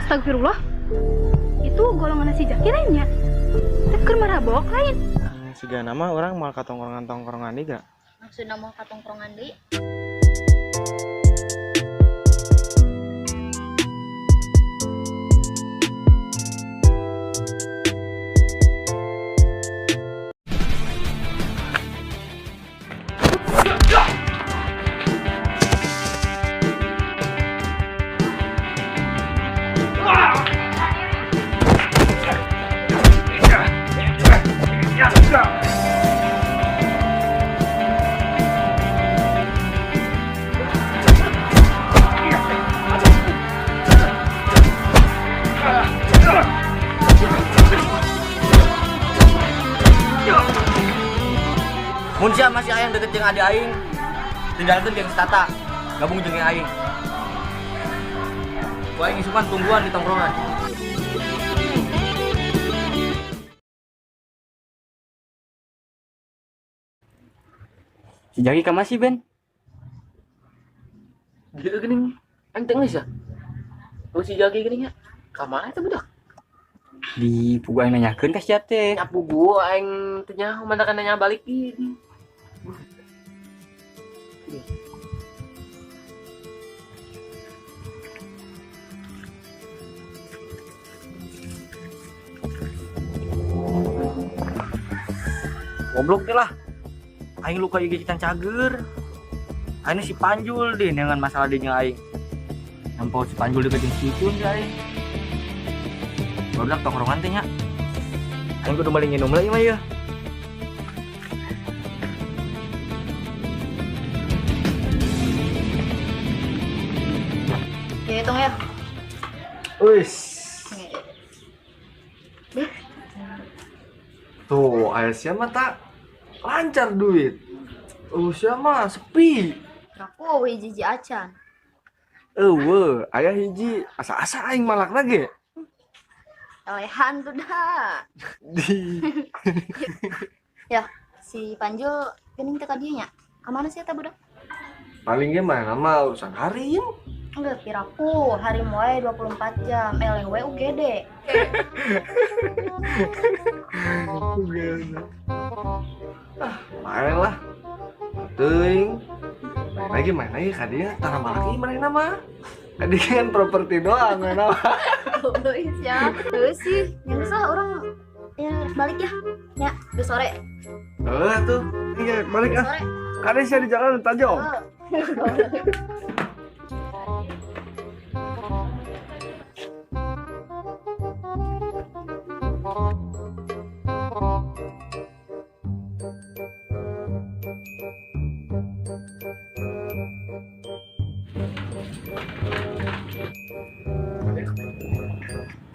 Astagfirullah. Itu golongan si Jaki lainnya. Teker marabok lain. Siga nama orang mau katongkrongan-tongkrongan di gak? Maksudnya mau katongkrongan di. Muncia masih ayang deket jeung adi aing, tinggalkeun geng Tata, gabung jeung geng aing. Ku aing isukan tungguan di tongkrongan. Si Jaki ka masih Ben? Dia geuning aing teh geus ya. Oh si Jaki geuning ya. Ka mana eta budak? Di pugu aing nanyakeun ka sia teh. Nyapu gua aing teh nyaho mantakan nanya balik ieu. Goblok teh lah. Aing luka ieu citan cager. Aing si Panjul deh dengan masalah dia jeung aing. Nampau si Panjul deket jeung Cicun deh aing. Goblok tongkrongan teh nya. Aing kudu balik nginum lagi mah ieu. Ya hitung ya. Wis. Tuh, ayah siapa tak lancar duit. Siapa sepi. Aku hiji acan. Ayah hiji asa-asa aing malak lagi. Elehan tuh dah. Di. Ya, si Panjul geuning teh ka dieu nya. Ka mana sih eta budak? Paling ge mah nama urusan harim. Enggak, piraku hari mulai 24 jam. LW UGD. Main lah. Teuing. Main lagi ka dia tara malaki mana mah. Kadi kan properti doang main nama. Euy sia. Euy sih. Yang salah orang ya balik ya. Ya, udah sore. Tuh. Iya, balik ah. Sore. Kade sia di jalan Tajong.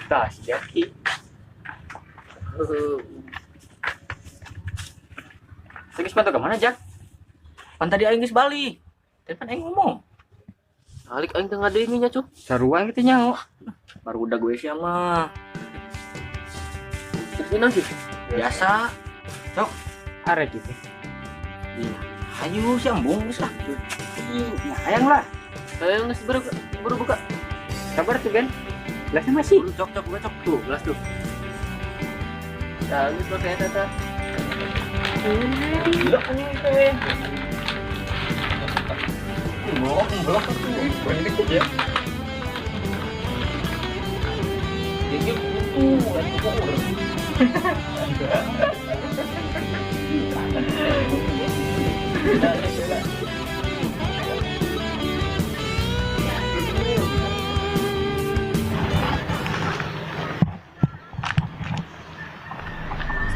Tah si Jaki. Geus mah ka mana Jak? Pan tadi aing geus balik. Tadi pan aing ngomong. Balik aing teh ngadeui nya, Cuk. Sarua kitu nyaho. Baru udah gue sih mah. Ini sih. Biasa. Cok. Arek kitu. Iya. Ayo sambung geus lah. Nah, hayang lah. Ayo geus baru buka. Sabar tuh Ben. Gelasnya masih. Cok buka cok tuh, gelas tuh. Dah, geus pakai eta teh. Gila punya itu ya. Blok tuh. Ini kok ya. Jadi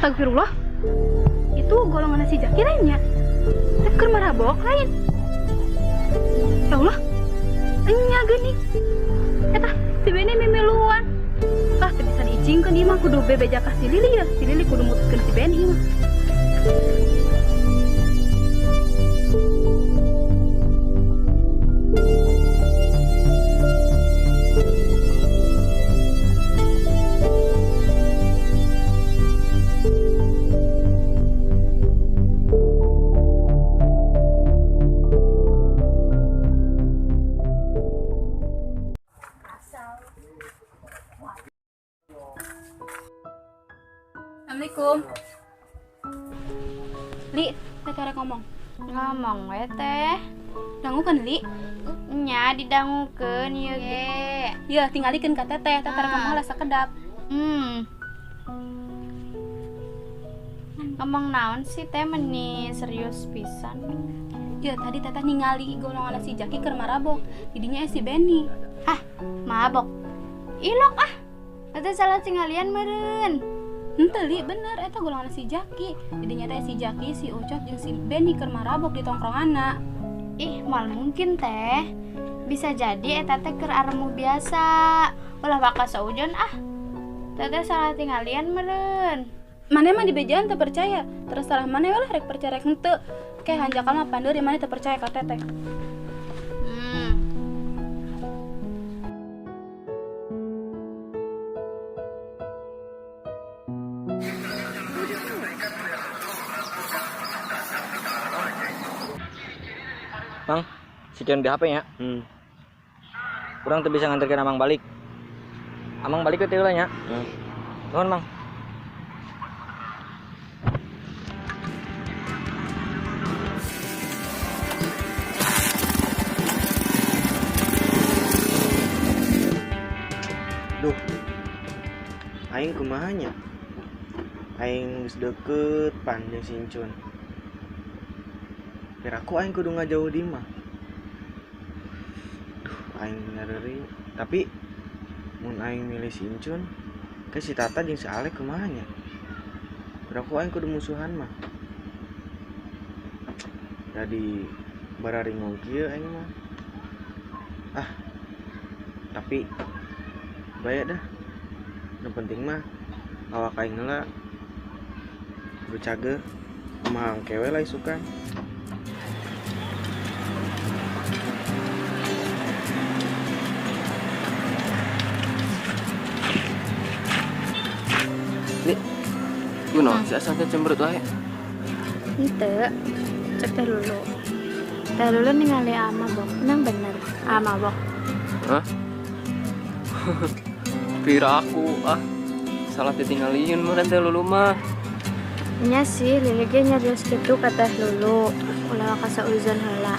Astagfirullah. Itu golongan si Jaki lainnya. Teker marabok lain. Ya Allah. Enya geuning. Eta si Bene memiluan. Tah teu bisa diijingkeun ieu mah kudu bebeja ka si Lili ya. Si Lili kudu mutuskeun si Bene ieu mah. Assalamualaikum. Li, teh karek ngomong. Ngomong we teh. Dangu kan Li? Nya didangukeun ieu ge. Ya, tingalikeun ka teteh, teh karek ngomong lah sakedap. Ngomong naon sih teh meni serius pisan. Ya, tadi teteh ningali golongan si Jaki keur marabok. Didinya si Benny. Mabok. Ilok ah. Eta salah tingalian meureun. Henteu Li, bener eta golongan si Jaki. Didinya teh si Jaki, si Ucok jeung si Benny keur marabok di tongkronganna. Ih, mal mungkin teh. Bisa jadi eta teh keur aremu biasa. Ulah bakal saujon ah. Teteh salah tingalian meureun. Mane mah dibejaan teu percaya. Terus salah mane we lah rek percaya rek henteu. Kayak hanjakal mah pandeuri mane teu percaya ka teteh. Mang, sekian di HP nya. Kurang tuh bisa nganterkan Amang balik. Amang balik ke tiga nya. Nuhun, Mang. Duh, aing kumahanya? Aing geus deket pan jeung si Incun. Piraku aing kudu ngajauh di mah. Duh, aing nyadari, tapi mun aing milih si Incun, ke si Tata jeung si Alek kumahanya? Piraku aing kudu musuhan mah. Jadi bararingong kieu aing mah. Tapi bae dah. Nu penting mah awak aing heula kudu cager, mang kewe lah isukan. Kunaon sih asa teh cemberut wae? Henteu. Cek teh lulu. Teh lulu ningali mabok. Emang bener mabok. Hah? Pira aku salah ditinggalin meureun teh lulu mah. Nya sih Lili ge nyarios kitu ka teh lulu. Ulah ka sauzon heula.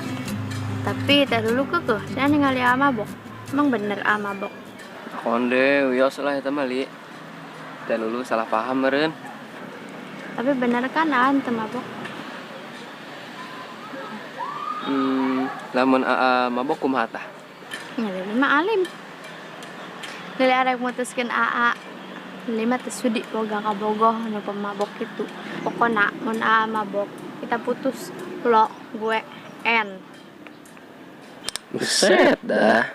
Tapi teh lulu keukeuh cenah ningali mabok. Emang bener mabok. Konde wios lah eta mah Li. Teh lulu salah paham meureun. Tapi bener kan teu mabok. Lamun AA mabok kumaha tah? Nya Lili mah alim. Lili arek mutuskeun AA. Lili mah teu sudi boga kabogoh nu pemabok kitu. Pokona mun AA mabok, kita putus. Lo, gue, N. Buset dah.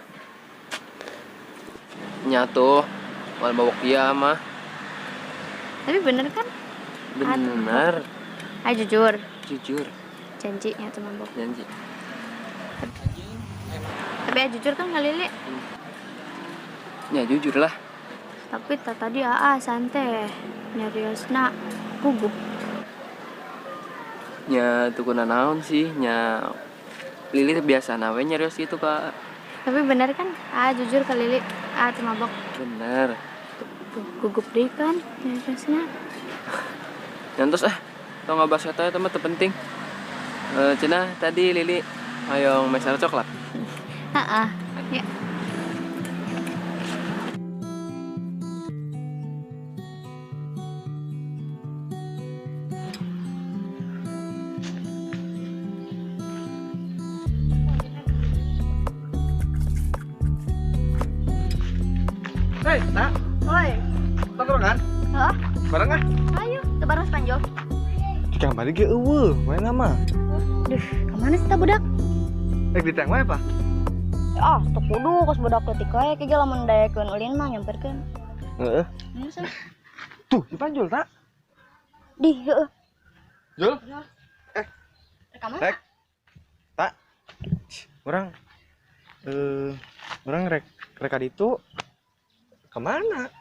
Nyatu, mal mabok dia mah. Tapi bener kan? Bener, Ayo jujur. jujur, Janji nya teu mabok. janji. Tapi ayo jujur kan Lili. Ya jujur lah. Tapi tadi AA santai. Nyariosna gugup. Nya tukuna naon sih, nya Lili teh biasa nawe nyarios gitu Kak. Tapi bener kan? Jujur ke Lili. Teu mabok. Bener. Tuh, gugup deh kan nyariosna. Nyantos tau ngabas eta mah teu penting. Cenah tadi Lili hoyong meser coklat. Heeh. Ya. Hei, tak, Oi. tongkrongan? Heeh. Bareng Ayo, teu bareng Panjo. Jika bari ge eueuh, main nama. Duh, kemana sih ta budak? Rek diteng wae apa? Teu kudu kos budak leutik wae ke lamun daekeun ulin mah nyamperkeun. Heeh. Masa? Tuh, si Panjul tak? Di, heeh. Jul? Rekaman? Rek. Tak. Urang urang rek itu kemana?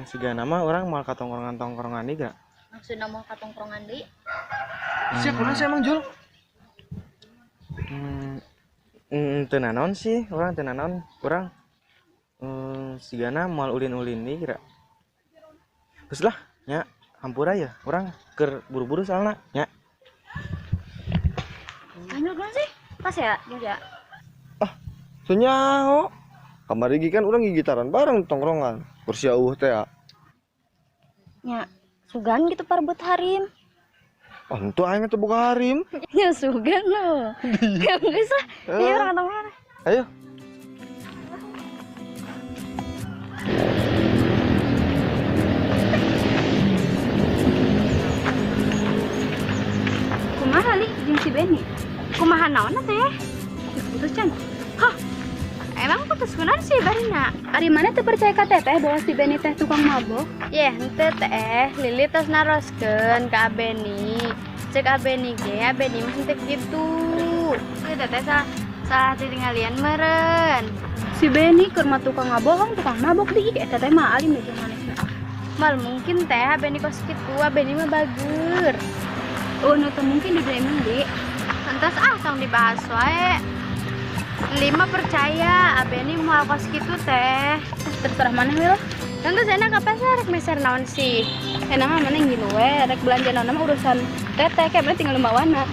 Siga nama orang mau ka tongkrongan ieu ga? Maksudna mau ka tongkrongan deui? Sia kunaon sih emang Jul? Teu naon sih, urang teu naon. Urang sigana moal ulin-ulin nih kira. Terus lah, nya hampura ya, orang keur buru-buru soalna, nya. Lanjut kan sih? Pas ya, juga. Senyaho. Kamari kan orang gigitaran bareng di tongkrongan. Kursi teh. Nya, sugan gitu parbut harim. Oh, itu aing teh boga harim. Ya sugan lo. Ya geus lah. Ya orang tongkrongan. Ayo. Kumaha li jeung si Benny? Kumaha naonna teh? Putus can. Emang putus kunaon sih barina? Ari mana teh percaya ka teteh bahwa si Benny teh tukang mabok? Yeh, henteu teh, Lili tos naroskeun ka Abeni. Cek Abeni ge, Abeni mah henteu kitu. Eta teh salah ditinggalian meureun. Si Benny keur mah tukang ngabohong, tukang mabok di eta teh mah alim jeung manesna. Mal mungkin teh Abeni kos kitu, Abeni mah bager. Oh, nu teu mungkin di emang di. Entos tong dibahas wae. Lima percaya Abeni mau kos kitu teh. Terserah maneh we lah. Tentu sana ka pasar rek meser naon sih. Enak mah maneh ngilu we, rek belanja naon mah urusan teteh, kayak mana tinggal lembawana.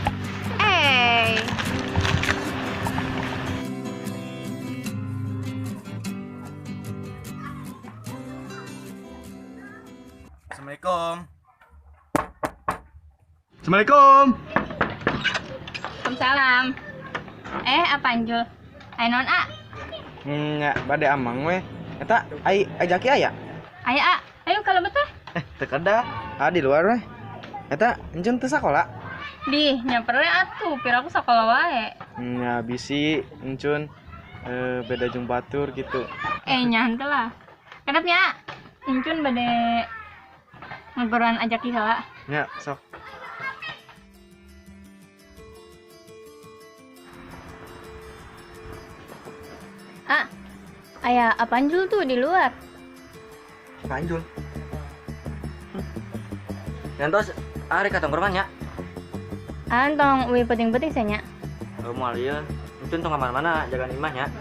Assalamualaikum. Assalamualaikum. Waalaikumsalam. Apa Anjul? Ayo non A. Ya, bade amang we. Eta ai ajaki aya. Ayo A. Ayo kalau betul. Teu kada. Di luar we. Eta enjeun teu sakola. Di nyamper we atuh, pira aku sakola wae. Ya bisi encun beda jeung batur gitu. Nyantel lah. Kenapa Encun bade ngobrol ajak heula. Ya, sok. Aya apa Anjul tuh di luar? Panjul. Ngantos ari ka tongkrongan nya. Antong uwi penting-penting sanya. Moal ieu. Encun tong ka mana-mana jaga imahnya.